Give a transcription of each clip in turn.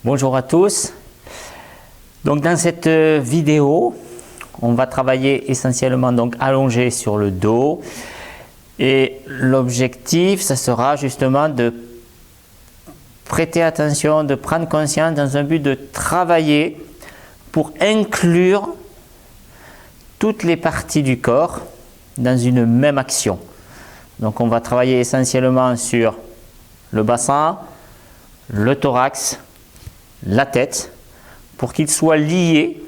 Bonjour à tous. Donc dans cette vidéo, on va travailler essentiellement donc allongé sur le dos et l'objectif, ça sera justement de prêter attention, de prendre conscience dans un but de travailler pour inclure toutes les parties du corps dans une même action. Donc on va travailler essentiellement sur le bassin, le thorax, la tête, pour qu'ils soient liés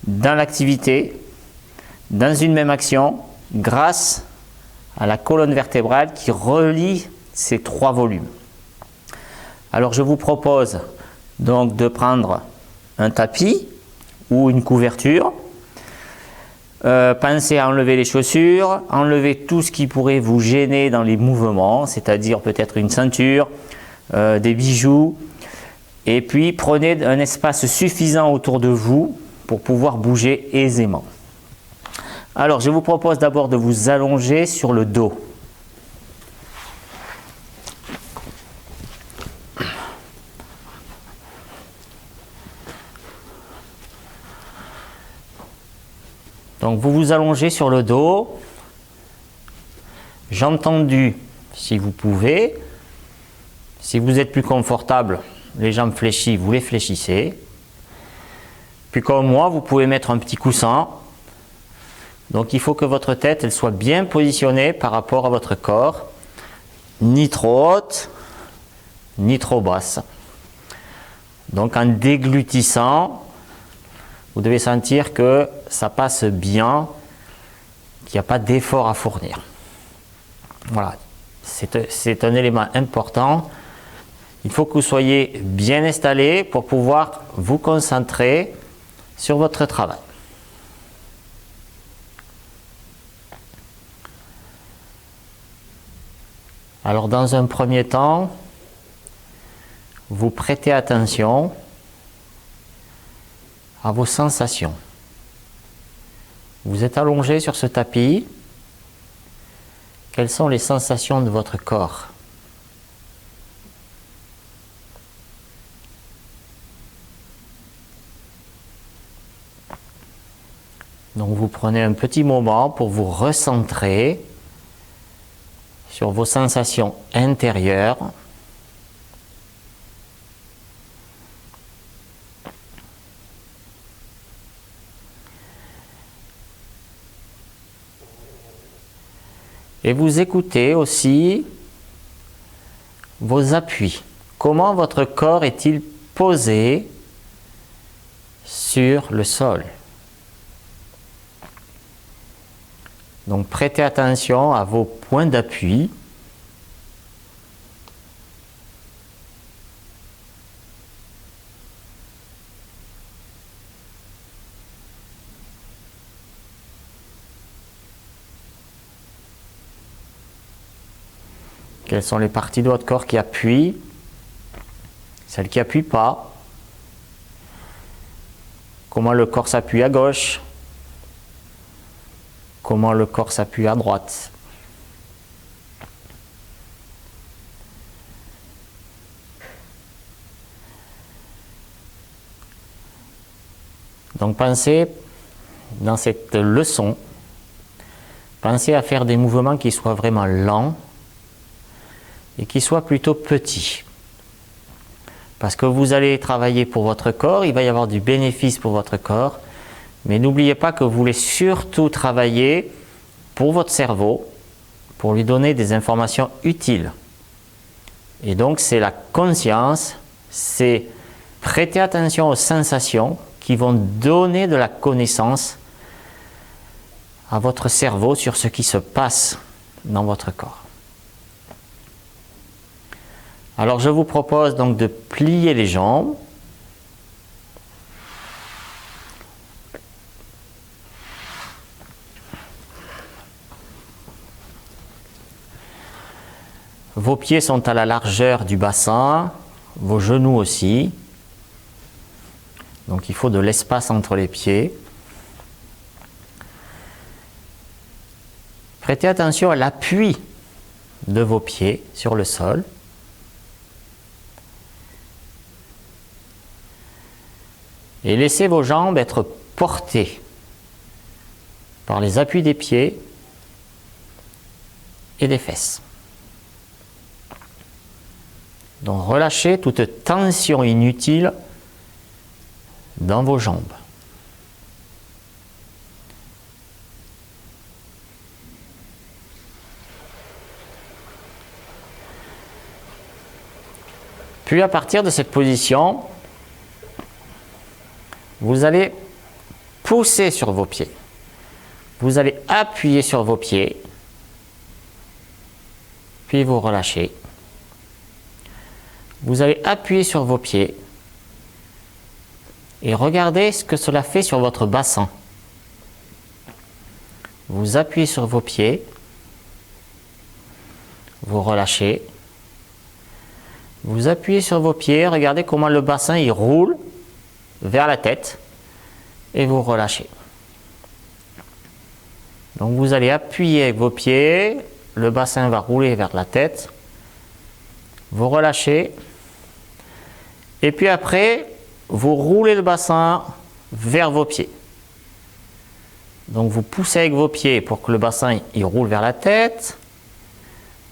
dans l'activité, dans une même action, grâce à la colonne vertébrale qui relie ces trois volumes. Alors je vous propose donc de prendre un tapis ou une couverture. Pensez à enlever les chaussures, enlever tout ce qui pourrait vous gêner dans les mouvements, c'est-à-dire peut-être une ceinture, des bijoux, et puis prenez un espace suffisant autour de vous pour pouvoir bouger aisément. Alors je vous propose d'abord de vous allonger sur le dos. Donc vous vous allongez sur le dos, jambes tendues si vous pouvez. Si vous êtes plus confortable, les jambes fléchies, vous les fléchissez. Puis comme moi, vous pouvez mettre un petit coussin. Donc il faut que votre tête elle soit bien positionnée par rapport à votre corps, ni trop haute, ni trop basse. Donc en déglutissant, vous devez sentir que ça passe bien, qu'il n'y a pas d'effort à fournir. Voilà, c'est un élément important. Il faut que vous soyez bien installé pour pouvoir vous concentrer sur votre travail. Alors dans un premier temps, vous prêtez attention à vos sensations. Vous êtes allongé sur ce tapis. Quelles sont les sensations de votre corps ? Donc vous prenez un petit moment pour vous recentrer sur vos sensations intérieures. Et vous écoutez aussi vos appuis. Comment votre corps est-il posé sur le sol ? Donc prêtez attention à vos points d'appui. Quelles sont les parties de votre corps qui appuient, celles qui n'appuient pas? Comment le corps s'appuie à gauche? Comment le corps s'appuie à droite? Donc pensez, dans cette leçon, pensez à faire des mouvements qui soient vraiment lents et qui soient plutôt petits. Parce que vous allez travailler pour votre corps, il va y avoir du bénéfice pour votre corps, mais n'oubliez pas que vous voulez surtout travailler pour votre cerveau, pour lui donner des informations utiles. Et donc c'est la conscience, c'est prêter attention aux sensations qui vont donner de la connaissance à votre cerveau sur ce qui se passe dans votre corps. Alors je vous propose donc de plier les jambes. Vos pieds sont à la largeur du bassin, vos genoux aussi. Donc il faut de l'espace entre les pieds. Prêtez attention à l'appui de vos pieds sur le sol. Et laissez vos jambes être portées par les appuis des pieds et des fesses. Donc relâchez toute tension inutile dans vos jambes. Puis à partir de cette position, vous allez pousser sur vos pieds. Vous allez appuyer sur vos pieds, puis vous relâchez. Vous allez appuyer sur vos pieds et regardez ce que cela fait sur votre bassin. Vous appuyez sur vos pieds, vous relâchez. Vous appuyez sur vos pieds, regardez comment le bassin il roule vers la tête et vous relâchez. Donc vous allez appuyer avec vos pieds, le bassin va rouler vers la tête, vous relâchez et puis après vous roulez le bassin vers vos pieds. Donc vous poussez avec vos pieds pour que le bassin il roule vers la tête,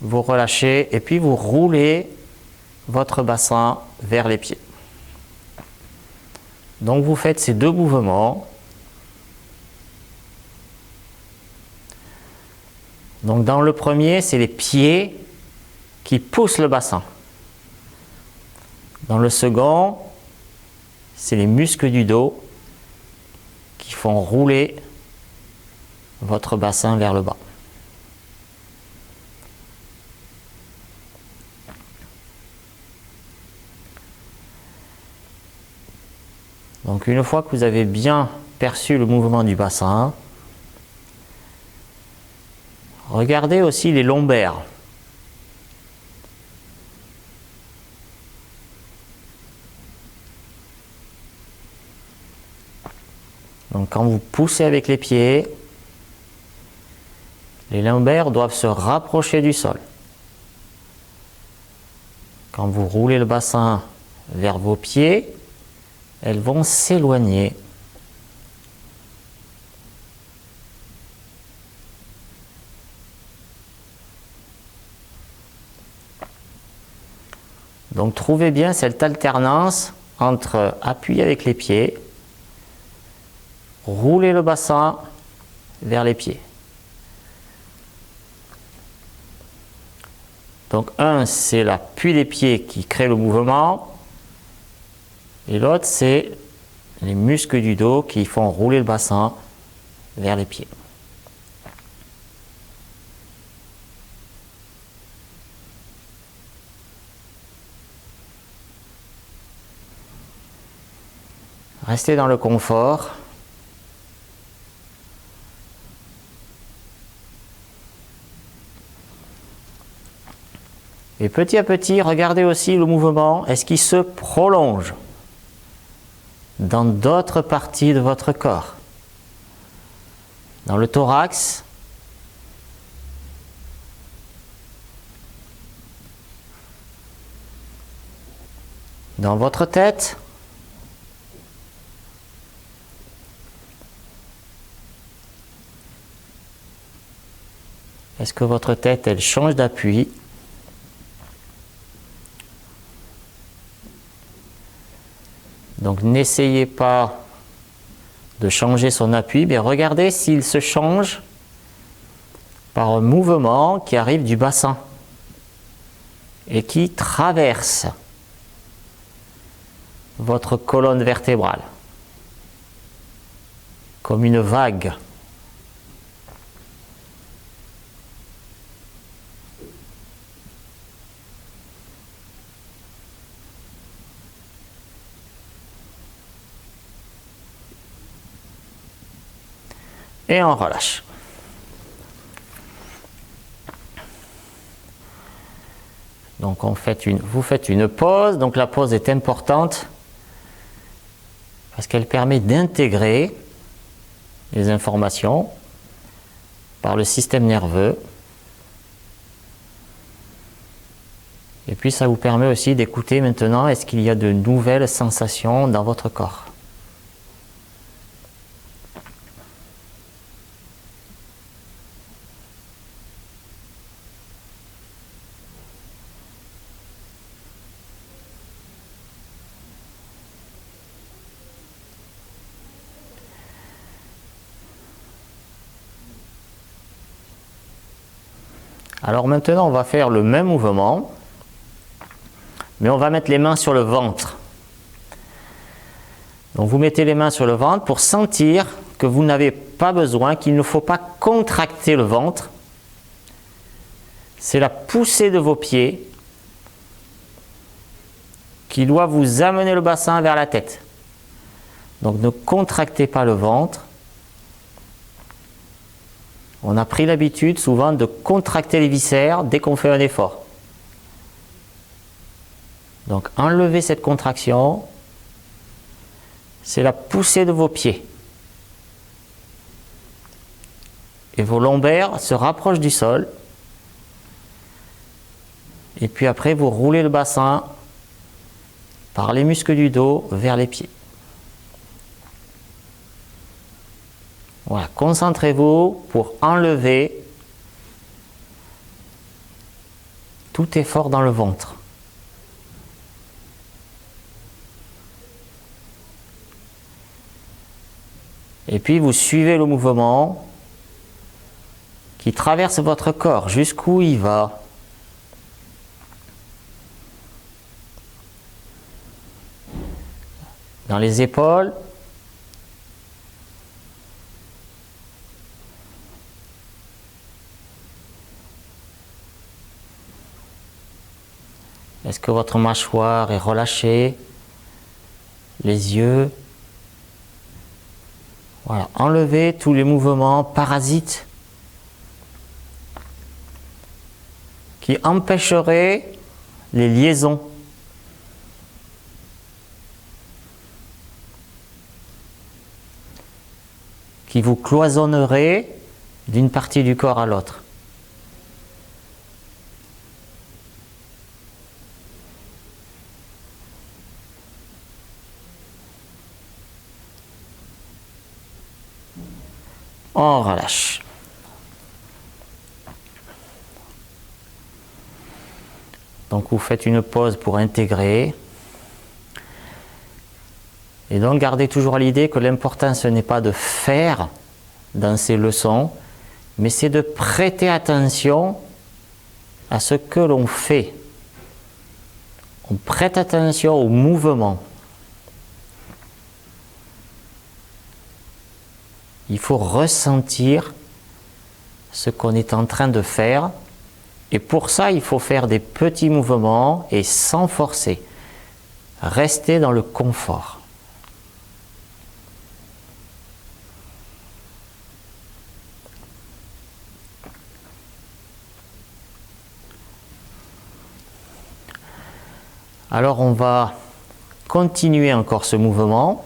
vous relâchez et puis vous roulez votre bassin vers les pieds. Donc vous faites ces deux mouvements. Donc dans le premier, c'est les pieds qui poussent le bassin. Dans le second, c'est les muscles du dos qui font rouler votre bassin vers le bas. Donc une fois que vous avez bien perçu le mouvement du bassin, regardez aussi les lombaires. Donc quand vous poussez avec les pieds, les lombaires doivent se rapprocher du sol. Quand vous roulez le bassin vers vos pieds, elles vont s'éloigner. Donc trouvez bien cette alternance entre appuyer avec les pieds, rouler le bassin vers les pieds. Donc un, c'est l'appui des pieds qui crée le mouvement. Et l'autre, c'est les muscles du dos qui font rouler le bassin vers les pieds. Restez dans le confort. Et petit à petit, regardez aussi le mouvement. Est-ce qu'il se prolonge dans d'autres parties de votre corps? Dans le thorax, dans votre tête, est-ce que votre tête, elle change d'appui? Donc n'essayez pas de changer son appui, mais regardez s'il se change par un mouvement qui arrive du bassin et qui traverse votre colonne vertébrale comme une vague. Et on relâche. Donc vous faites une pause. Donc la pause est importante parce qu'elle permet d'intégrer les informations par le système nerveux. Et puis ça vous permet aussi d'écouter maintenant, est-ce qu'il y a de nouvelles sensations dans votre corps? Alors maintenant, on va faire le même mouvement, mais on va mettre les mains sur le ventre. Donc vous mettez les mains sur le ventre pour sentir que vous n'avez pas besoin, qu'il ne faut pas contracter le ventre. C'est la poussée de vos pieds qui doit vous amener le bassin vers la tête. Donc ne contractez pas le ventre. On a pris l'habitude souvent de contracter les viscères dès qu'on fait un effort. Donc enlevez cette contraction. C'est la poussée de vos pieds. Et vos lombaires se rapprochent du sol. Et puis après, vous roulez le bassin par les muscles du dos vers les pieds. Voilà, concentrez-vous pour enlever tout effort dans le ventre. Et puis vous suivez le mouvement qui traverse votre corps, jusqu'où il va. Dans les épaules, est-ce que votre mâchoire est relâchée? Les yeux? Voilà, enlevez tous les mouvements parasites qui empêcheraient les liaisons. Qui vous cloisonneraient d'une partie du corps à l'autre. On relâche. Donc vous faites une pause pour intégrer. Et donc gardez toujours à l'idée que l'important ce n'est pas de faire dans ces leçons, mais c'est de prêter attention à ce que l'on fait. On prête attention au mouvement. Il faut ressentir ce qu'on est en train de faire. Et pour ça, il faut faire des petits mouvements et sans forcer. Rester dans le confort. Alors on va continuer encore ce mouvement,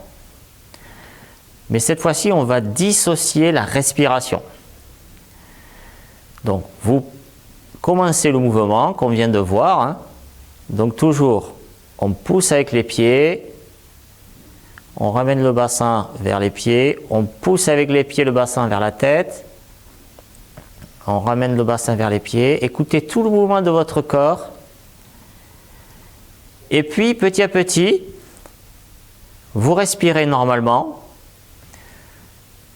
mais cette fois-ci on va dissocier la respiration. Donc vous commencez le mouvement qu'on vient de voir, hein. Donc toujours on pousse avec les pieds, on ramène le bassin vers les pieds, on pousse avec les pieds le bassin vers la tête, on ramène le bassin vers les pieds, écoutez tout le mouvement de votre corps. Et puis, petit à petit, vous respirez normalement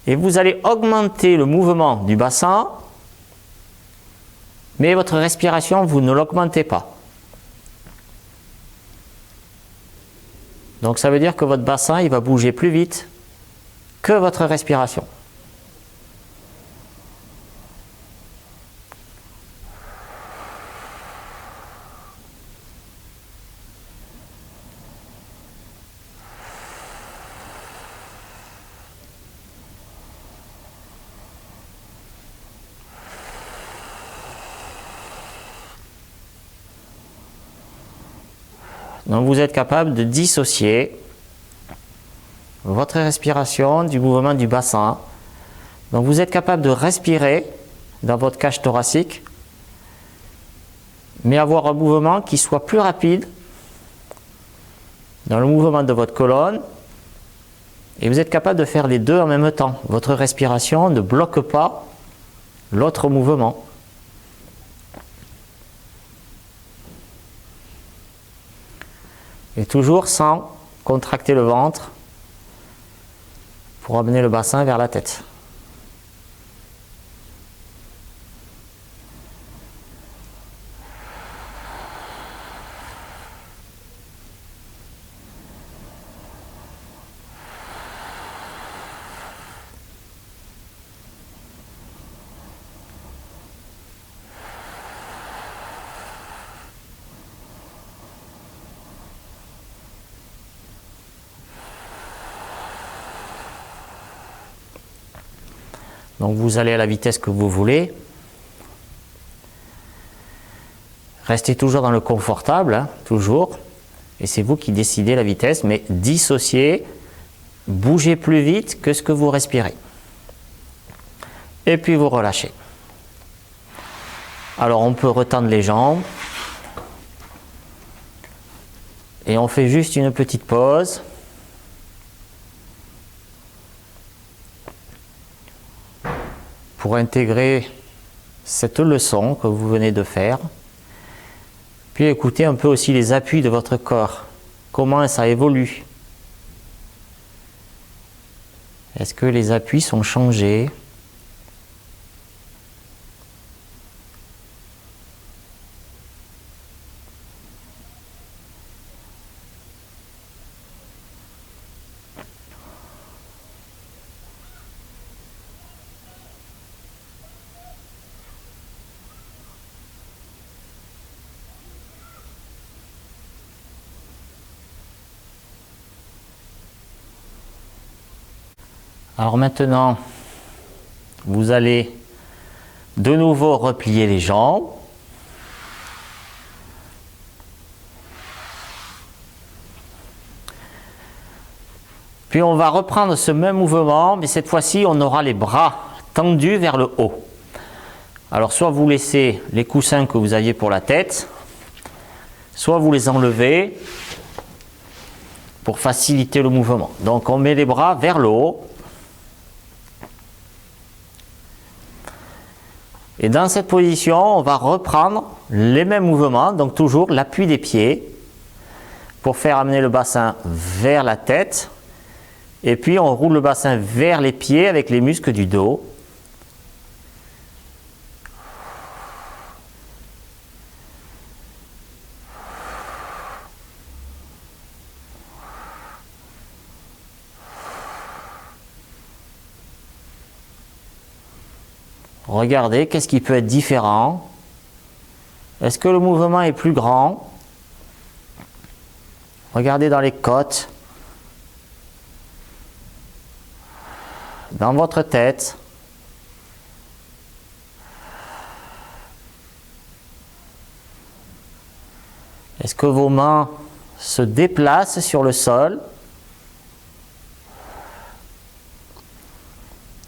et vous allez augmenter le mouvement du bassin, mais votre respiration, vous ne l'augmentez pas. Donc ça veut dire que votre bassin, il va bouger plus vite que votre respiration. Donc vous êtes capable de dissocier votre respiration du mouvement du bassin. Donc vous êtes capable de respirer dans votre cage thoracique, mais avoir un mouvement qui soit plus rapide dans le mouvement de votre colonne. Et vous êtes capable de faire les deux en même temps. Votre respiration ne bloque pas l'autre mouvement. Et toujours sans contracter le ventre pour amener le bassin vers la tête. Donc vous allez à la vitesse que vous voulez. Restez toujours dans le confortable, hein, toujours. Et c'est vous qui décidez la vitesse, mais dissociez, bougez plus vite que ce que vous respirez. Et puis vous relâchez. Alors on peut retendre les jambes. Et on fait juste une petite pause. Pour intégrer cette leçon que vous venez de faire. Puis écoutez un peu aussi les appuis de votre corps. Comment ça évolue? Est-ce que les appuis sont changés? Alors maintenant, vous allez de nouveau replier les jambes. Puis on va reprendre ce même mouvement, mais cette fois-ci, on aura les bras tendus vers le haut. Alors soit vous laissez les coussins que vous aviez pour la tête, soit vous les enlevez pour faciliter le mouvement. Donc on met les bras vers le haut. Et dans cette position, on va reprendre les mêmes mouvements, donc toujours l'appui des pieds pour faire amener le bassin vers la tête. Et puis on roule le bassin vers les pieds avec les muscles du dos. Regardez, qu'est-ce qui peut être différent? Est-ce que le mouvement est plus grand? Regardez dans les côtes, dans votre tête. Est-ce que vos mains se déplacent sur le sol?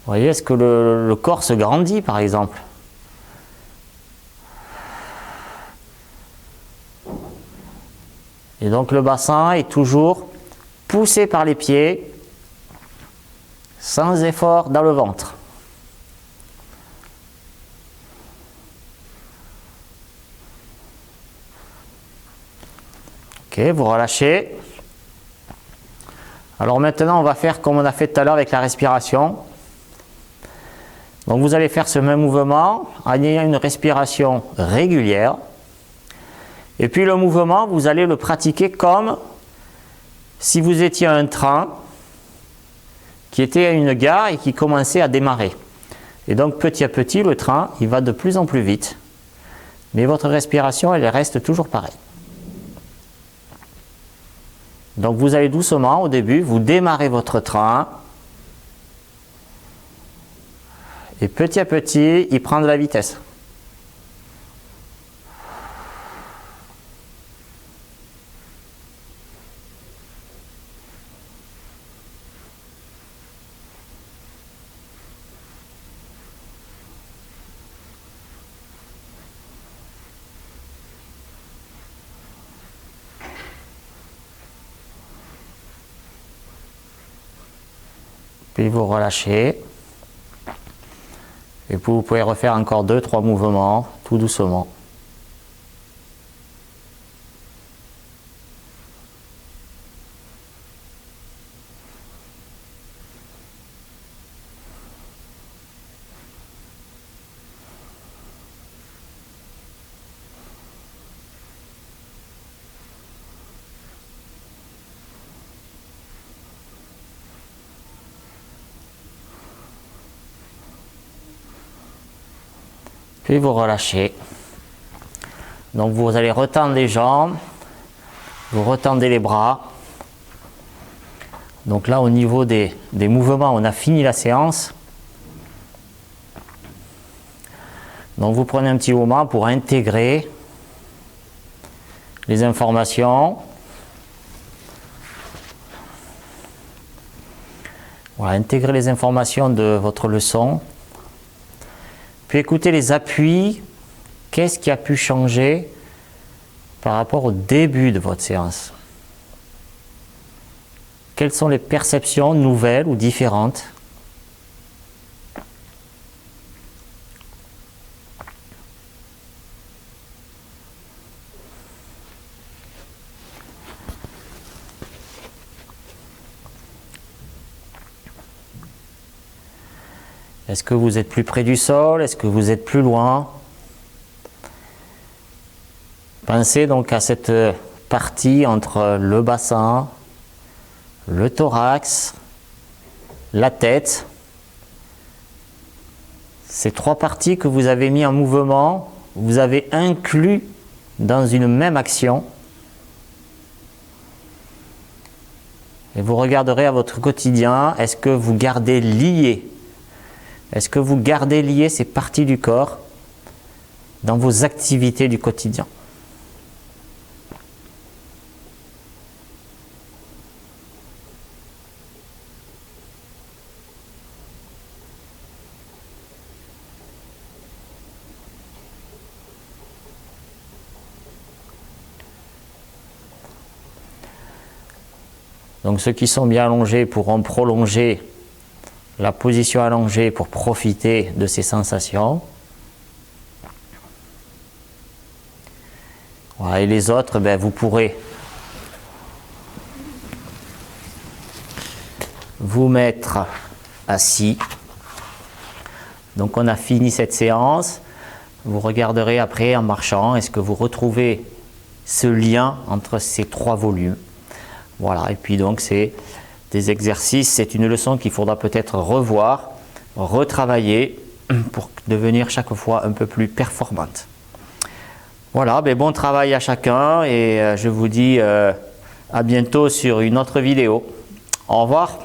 Vous voyez, est-ce que le corps se grandit par exemple? Et donc le bassin est toujours poussé par les pieds, sans effort dans le ventre. Ok, vous relâchez. Alors maintenant, on va faire comme on a fait tout à l'heure avec la respiration. Donc vous allez faire ce même mouvement en ayant une respiration régulière. Et puis le mouvement, vous allez le pratiquer comme si vous étiez à un train qui était à une gare et qui commençait à démarrer. Et donc petit à petit, le train, il va de plus en plus vite. Mais votre respiration, elle reste toujours pareille. Donc vous allez doucement au début, vous démarrez votre train. Et petit à petit, il prend de la vitesse. Puis vous relâchez. Et puis vous pouvez refaire encore 2-3 mouvements, tout doucement. Puis vous relâchez. Donc vous allez retendre les jambes, vous retendez les bras. Donc là, au niveau des mouvements, on a fini la séance. Donc vous prenez un petit moment pour intégrer les informations. Voilà, intégrer les informations de votre leçon. Puis écoutez les appuis. Qu'est-ce qui a pu changer par rapport au début de votre séance? Quelles sont les perceptions nouvelles ou différentes? Est-ce que vous êtes plus près du sol? Est-ce que vous êtes plus loin? Pensez donc à cette partie entre le bassin, le thorax, la tête. Ces trois parties que vous avez mis en mouvement, vous avez inclus dans une même action. Et vous regarderez à votre quotidien, est-ce que vous gardez lié? Est-ce que vous gardez lié ces parties du corps dans vos activités du quotidien? Donc ceux qui sont bien allongés pourront prolonger la position allongée pour profiter de ces sensations. Voilà, et les autres, vous pourrez vous mettre assis. Donc on a fini cette séance. Vous regarderez après en marchant, est-ce que vous retrouvez ce lien entre ces trois volumes. Voilà, et puis donc c'est des exercices, c'est une leçon qu'il faudra peut-être revoir, retravailler pour devenir chaque fois un peu plus performante. Voilà, bon travail à chacun et je vous dis à bientôt sur une autre vidéo. Au revoir.